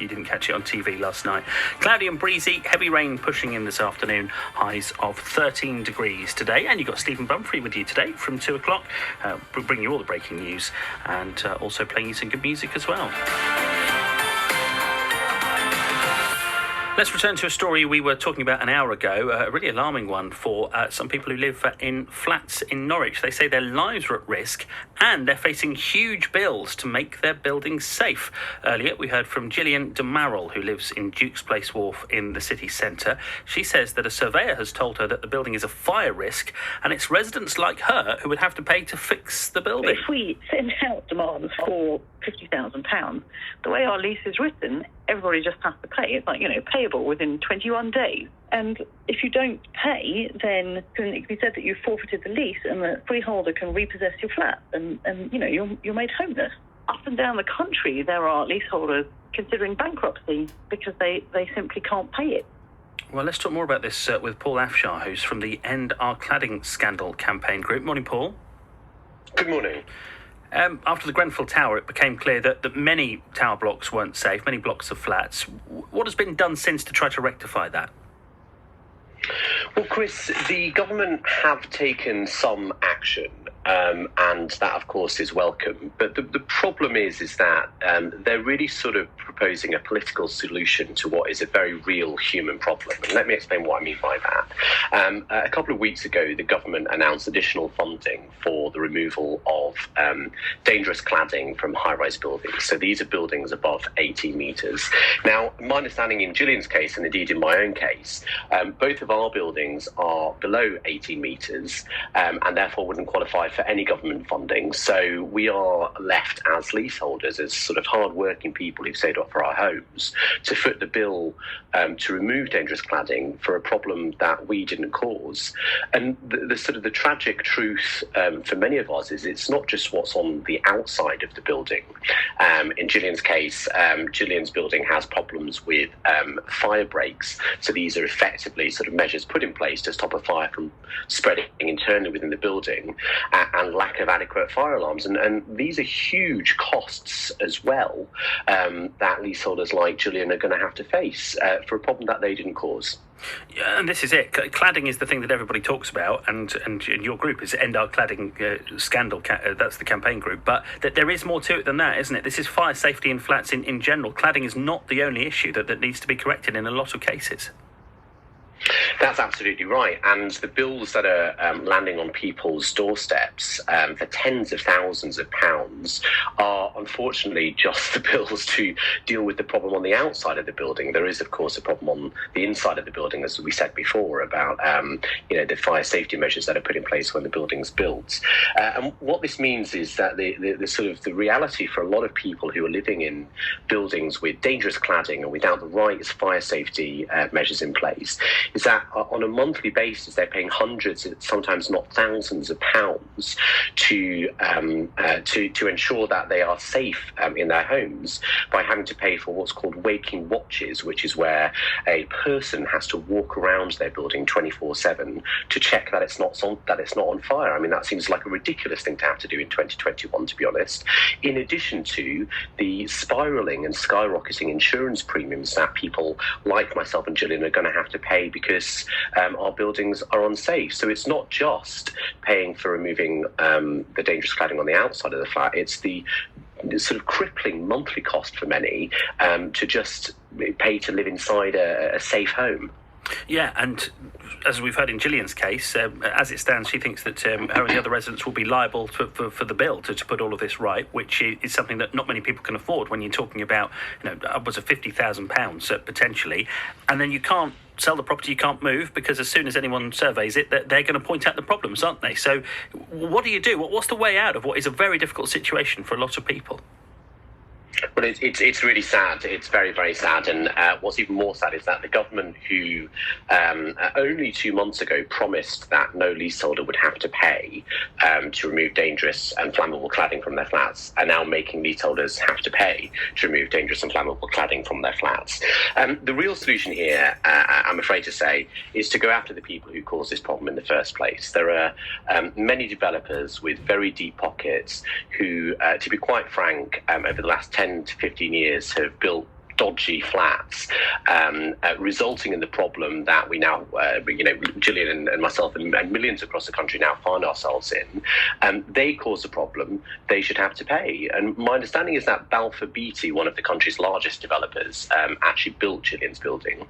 you didn't catch it on TV last night. Cloudy and breezy, heavy rain pushing in this afternoon, highs of 13 degrees today. And you've got Stephen Bumfrey with you today from 2 o'clock. We'll bring you all the breaking news and also playing you some good music as well. Let's return to a story we were talking about an hour ago, a really alarming one for some people who live in flats in Norwich. They say their lives are at risk and they're facing huge bills to make their buildings safe. Earlier, we heard from Gillian de Marrell, who lives in Duke's Place Wharf in the city centre. She says that a surveyor has told her that the building is a fire risk and it's residents like her who would have to pay to fix the building. If we send out demands for £50,000, the way our lease is written, everybody just has to pay. It's like, payable within 21 days. And if you don't pay, then it can be said that you've forfeited the lease and the freeholder can repossess your flat and you're made homeless. Up and down the country, there are leaseholders considering bankruptcy because they simply can't pay it. Well, let's talk more about this with Paul Afshar, who's from the End Our Cladding Scandal campaign group. Morning, Paul. Good morning. After the Grenfell Tower, it became clear that many tower blocks weren't safe, many blocks of flats. What has been done since to try to rectify that? Well, Chris, the government have taken some action, and that, of course, is welcome. But the problem is that they're really sort of proposing a political solution to what is a very real human problem. And let me explain what I mean by that. A couple of weeks ago, the government announced additional funding for the removal of dangerous cladding from high-rise buildings. So these are buildings above 18 metres. Now, my understanding in Gillian's case, and indeed in my own case, both of our buildings are below 18 metres and therefore wouldn't qualify for any government funding. So we are left as leaseholders, as sort of hard-working people who've saved up for our homes, to foot the bill to remove dangerous cladding for a problem that we didn't cause. And the sort of the tragic truth for many of us is it's not just what's on the outside of the building. In Gillian's case, Gillian's building has problems with fire breaks. So these are effectively sort of measures put in place to stop a fire from spreading internally within the building, and lack of adequate fire alarms. And these are huge costs as well that leaseholders like Gillian are going to have to face for a problem that they didn't cause. Yeah, and this is it. Cladding is the thing that everybody talks about, and your group is End Our Cladding Scandal. That's the campaign group. But that there is more to it than that, isn't it? This is fire safety in flats in general. Cladding is not the only issue that needs to be corrected in a lot of cases. That's absolutely right. And the bills that are landing on people's doorsteps for tens of thousands of pounds are unfortunately just the bills to deal with the problem on the outside of the building. There is, of course, a problem on the inside of the building, as we said before, about the fire safety measures that are put in place when the building's built. And what this means is that the sort of the reality for a lot of people who are living in buildings with dangerous cladding and without the right fire safety measures in place is that on a monthly basis they're paying hundreds, sometimes not thousands of pounds to ensure that they are safe in their homes by having to pay for what's called waking watches, which is where a person has to walk around their building 24/7 to check that it's not on fire. I mean, that seems like a ridiculous thing to have to do in 2021, to be honest. In addition to the spiralling and skyrocketing insurance premiums that people like myself and Gillian are going to have to pay because our buildings are unsafe. So it's not just paying for removing the dangerous cladding on the outside of the flat, it's the sort of crippling monthly cost for many to just pay to live inside a safe home. Yeah, and as we've heard in Gillian's case, as it stands, she thinks that her and the other residents will be liable for the bill to put all of this right, which is something that not many people can afford when you're talking about, upwards of £50,000 potentially, and then you can't sell the property, you can't move, because as soon as anyone surveys it, they're going to point out the problems, aren't they? So what do you do? What's the way out of what is a very difficult situation for a lot of people? Well, it's really sad. It's very, very sad. And what's even more sad is that the government, who only 2 months ago promised that no leaseholder would have to pay to remove dangerous and flammable cladding from their flats, are now making leaseholders have to pay to remove dangerous and flammable cladding from their flats. The real solution here, I'm afraid to say, is to go after the people who caused this problem in the first place. There are many developers with very deep pockets who, to be quite frank, over the last 10 to 15 years have built dodgy flats, resulting in the problem that we now, Gillian and myself and millions across the country now find ourselves in. They cause the problem. They should have to pay. And my understanding is that Balfour Beatty, one of the country's largest developers, actually built Gillian's building.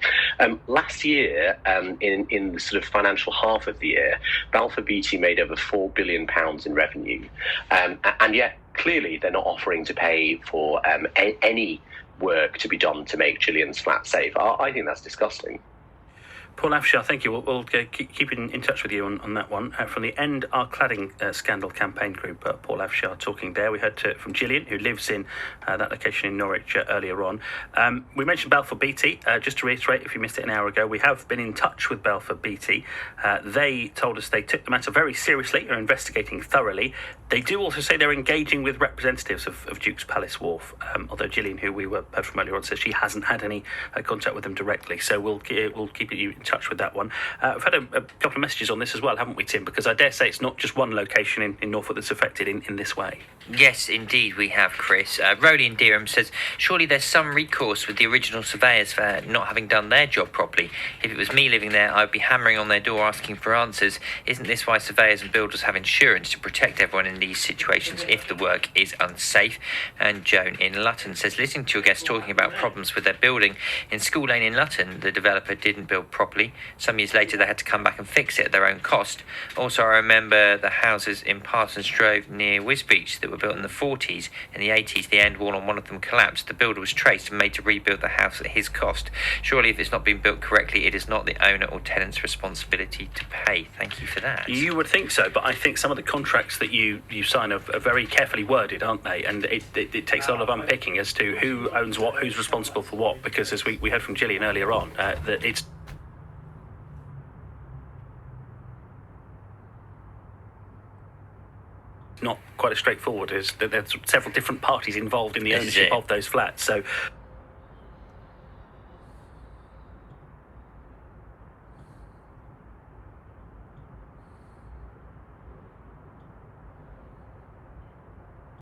Last year, in the sort of financial half of the year, Balfour Beatty made over £4 billion in revenue. And yet, clearly, they're not offering to pay for any work to be done to make Gillian's flat safe. I think that's disgusting. Paul Afshar, thank you. We'll keep in touch with you on that one. From the End Our Cladding Scandal campaign group, Paul Afshar talking there. We heard from Gillian, who lives in that location in Norwich earlier on. We mentioned Balfour Beatty. Just to reiterate, if you missed it an hour ago, we have been in touch with Balfour Beatty. They told us they took the matter very seriously, are investigating thoroughly. They do also say they're engaging with representatives of Duke's Palace Wharf, although Gillian, who we heard from earlier on, says she hasn't had any contact with them directly. So we'll keep you in touch with that one. We've had a couple of messages on this as well, haven't we, Tim? Because I dare say it's not just one location in Norfolk that's affected in this way. Yes, indeed we have, Chris. Rowley in Dereham says, surely there's some recourse with the original surveyors for not having done their job properly. If it was me living there, I would be hammering on their door asking for answers. Isn't this why surveyors and builders have insurance to protect everyone in these situations if the work is unsafe? And Joan in Lutton says, listening to your guests talking about problems with their building, in School Lane in Lutton, the developer didn't build properly. Some years later, they had to come back and fix it at their own cost. Also, I remember the houses in Parsons Drove near Wisbeach that were built in the 40s. In the 80s, the end wall on one of them collapsed. The builder was traced and made to rebuild the house at his cost. Surely, if it's not been built correctly, it is not the owner or tenant's responsibility to pay. Thank you for that. You would think so, but I think some of the contracts that you sign are very carefully worded, aren't they? And it takes a lot of unpicking as to who owns what, who's responsible for what, because as we heard from Gillian earlier on, that it's not quite as straightforward as there's several different parties involved in the ownership of those flats. So